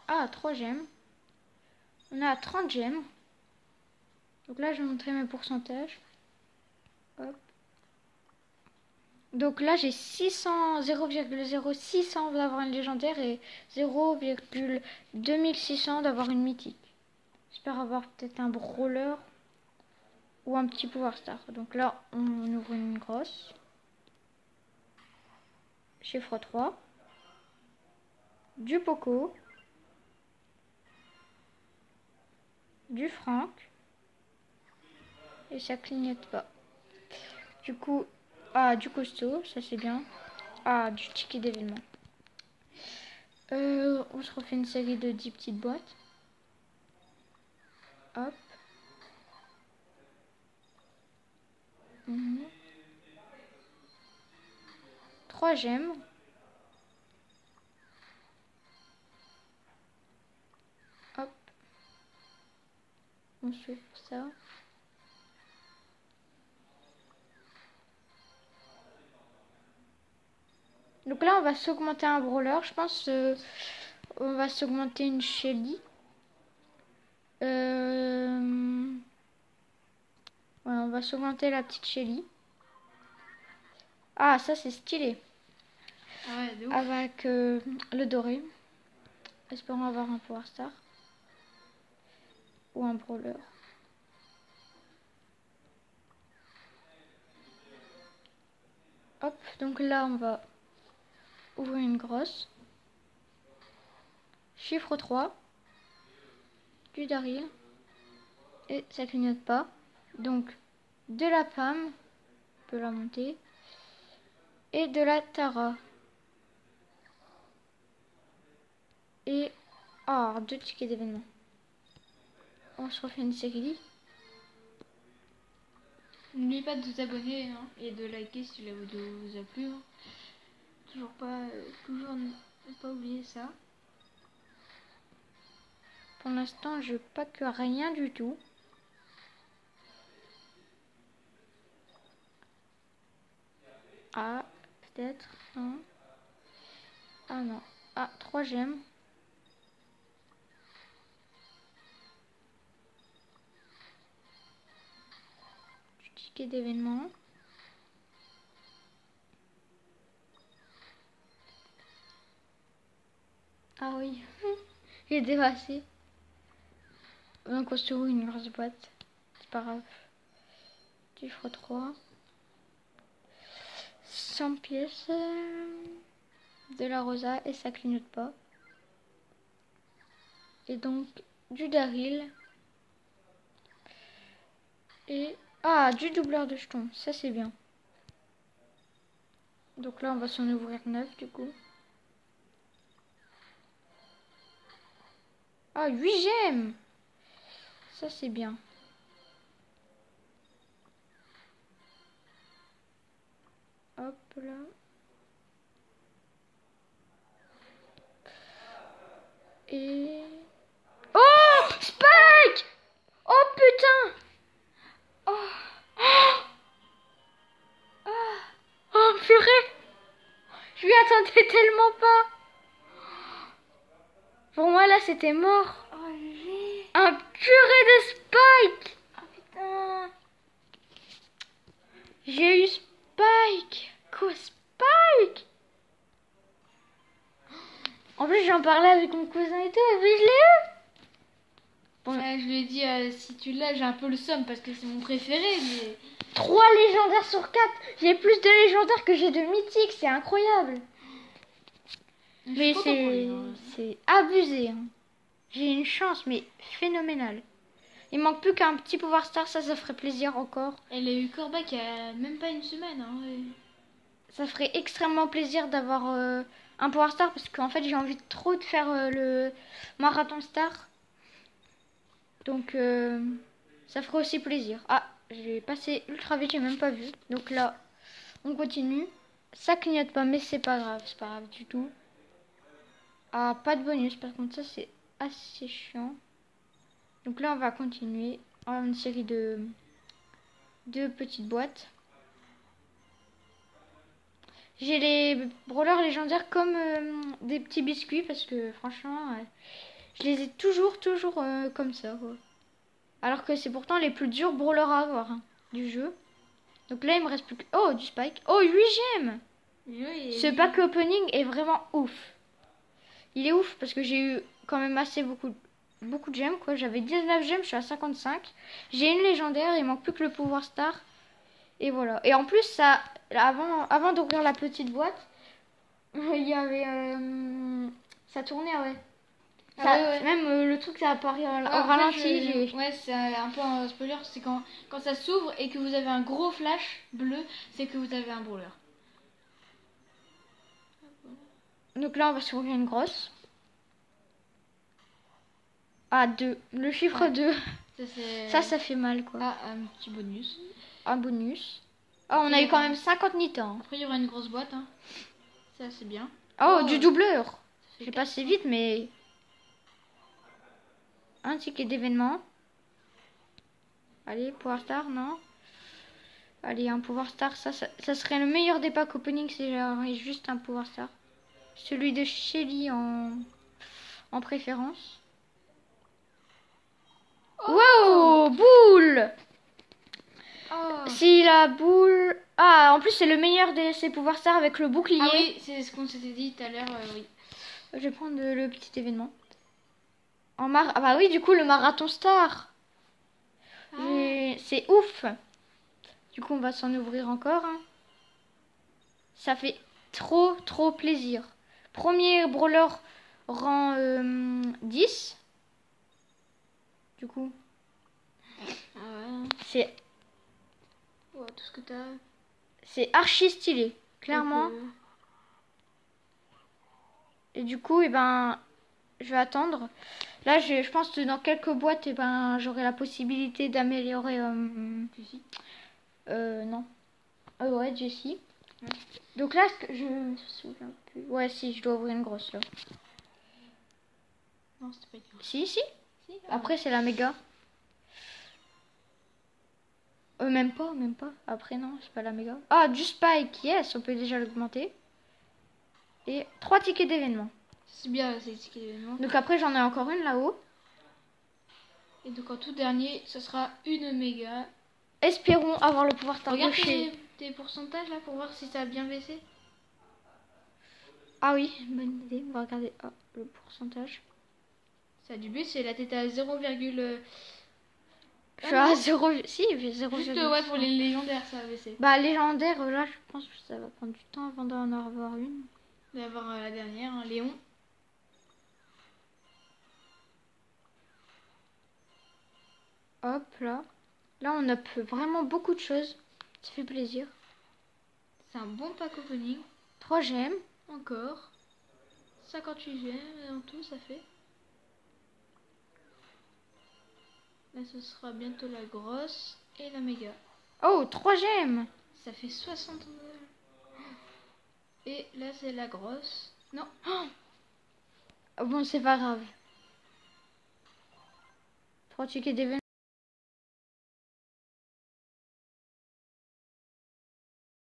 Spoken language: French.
Ah, 3 gemmes. On a 30 gemmes. Donc là, je vais montrer mes pourcentages. Hop. Donc là, j'ai 0,0600 d'avoir une légendaire et 0,2600 d'avoir une mythique. J'espère avoir peut-être un brawler ou un petit pouvoir star. Donc là, on ouvre une grosse. Chiffre 3. Du Poco. Du Franck. Et ça clignote pas. Du coup, du costaud, ça c'est bien. Ah, du ticket d'événement. On se refait une série de 10 petites boîtes. Hop. 3 gemmes. Hop. On s'ouvre ça. Donc là, on va s'augmenter un brawler. Je pense on va s'augmenter une Shelly. Ouais, on va s'augmenter la petite Shelly. Ah, ça c'est stylé. Ah ouais, de ouf. Avec le doré. Espérons avoir un pouvoir star. Ou un brawler. Hop, donc là on va ouvrir une grosse. Chiffre 3. Du Daryl. Et ça clignote pas. Donc de la Pam. On peut la monter. Et de la Tara. Et 2 tickets d'événement. On se refait une série. N'oubliez pas de vous abonner et de liker si la vidéo vous a plu. Toujours ne pas oublier ça. Pour l'instant, je pack rien du tout. Ah, peut-être. Non. Ah non. 3 gemmes. Du ticket d'événement. Ah oui. J'ai dépassé. Donc on se roule une grosse boîte. C'est pas grave. Chiffre 3. 100 pièces. De la rosa et ça clignote pas. Et donc du Daryl. Et du doubleur de jetons. Ça c'est bien. Donc là on va s'en ouvrir 9 du coup. 8 gemmes. Ça c'est bien. Hop là. Et... Oh, Spike! Oh putain! Oh, purée! Je m'y attendais tellement pas. Pour moi là c'était mort. Oh, GG. Un purée de Spike! Ah putain. J'ai eu Spike! Quoi, Spike? En plus j'en parlais avec mon cousin et tout, et puis je l'ai eu! Je lui ai dit, si tu l'as, j'ai un peu le seum parce que c'est mon préféré, mais... 3 légendaires sur 4. J'ai plus de légendaires que j'ai de mythiques, c'est incroyable. Mais c'est abusé. Hein. J'ai une chance, mais phénoménale. Il manque plus qu'un petit pouvoir star, ça ferait plaisir encore. Elle a eu Corbac il y a même pas une semaine. Ça ferait extrêmement plaisir d'avoir un pouvoir star parce qu'en fait j'ai envie trop de faire le marathon star. Donc ça ferait aussi plaisir. J'ai passé ultra vite, j'ai même pas vu. Donc là, on continue. Ça clignote pas, mais c'est pas grave du tout. Pas de bonus, par contre ça c'est assez chiant. Donc là on va continuer. On va avoir une série de petites boîtes. J'ai les brawlers légendaires comme des petits biscuits parce que franchement Je les ai toujours comme ça, quoi. Alors que c'est pourtant les plus durs brawlers à avoir hein, du jeu. Donc là, il me reste plus que... Oh, du Spike. Oh, 8 gemmes. Oui, Ce pack opening est vraiment ouf. Il est ouf parce que j'ai eu quand même assez beaucoup de gemmes, quoi. J'avais 19 gemmes, je suis à 55. J'ai une légendaire, il manque plus que le pouvoir star. Et voilà. Et en plus, ça, avant d'ouvrir la petite boîte, il y avait... ça tournait, ouais. Ah Ça, ouais. Même le truc, ça apparaît au Ouais, en fait, ralenti. ouais, c'est un peu un spoiler, c'est quand ça s'ouvre et que vous avez un gros flash bleu, c'est que vous avez un brawler. Donc là, on va s'ouvrir une grosse. Ah, 2. Le chiffre Ouais. 2. Ça, Ça fait mal, quoi. Ah, un petit bonus. Un bonus. Oh, on a eu quand même 50 nitans. Après, il y aura une grosse boîte. Hein. Ça, c'est bien. Oh, du doubleur. J'ai quatre, passé vite, mais... Un ticket d'événement. Allez, pouvoir star, non. Allez, un pouvoir star, ça serait le meilleur des packs opening si j'avais juste un pouvoir star. Celui de Shelly en préférence. Wow, boule. Oh. Si la boule... Ah, en plus, c'est le meilleur de ses pouvoirs stars avec le bouclier. Ah oui, c'est ce qu'on s'était dit tout à l'heure, oui. Je vais prendre le petit événement. Ah bah oui, du coup, le marathon star. Ah. C'est ouf. Du coup, on va s'en ouvrir encore. Hein. Ça fait trop plaisir. Premier brawler rang 10. Du coup, Ah ouais. c'est Oh, tout ce que t'as. archi stylé, clairement. Et du coup, eh ben, je vais attendre. Là, je pense que dans quelques boîtes, eh ben, j'aurai la possibilité d'améliorer... Jessie. Non. Ouais, Jessie. Ouais. Donc là, je me souviens plus. Ouais, si, je dois ouvrir une grosse, là. Non, c'était pas une grosse. Si. Si, Après, c'est la méga. Même pas. Après, non, c'est pas la méga. Ah, du Spike, yes, on peut déjà l'augmenter. Et 3 tickets d'événement. C'est bien, c'est les tickets d'événement. Donc après, j'en ai encore une là-haut. Et donc en tout dernier, ce sera une méga. Espérons avoir le pouvoir Regarde t'embaucher. tes pourcentages là pour voir si ça a bien baissé. Ah oui, bonne idée. On va regarder le pourcentage. Ça a dû baisser. Là, t'étais à 0, je suis à 0. Si, 0. juste ouais, pour les légendaires, ça a baissé. Bah, légendaire, là, je pense que ça va prendre du temps avant d'en avoir une. D'avoir la dernière, un Léon. Hop, là. Là, on a vraiment beaucoup de choses. Ça fait plaisir. C'est un bon pack opening. 3 gemmes. Encore. 58 gemmes en tout, ça fait. Là, ce sera bientôt la grosse et la méga. Oh, 3 gemmes. Ça fait 60. Et là, c'est la grosse. Non. Oh, bon, c'est pas grave. 3 tickets d'événement.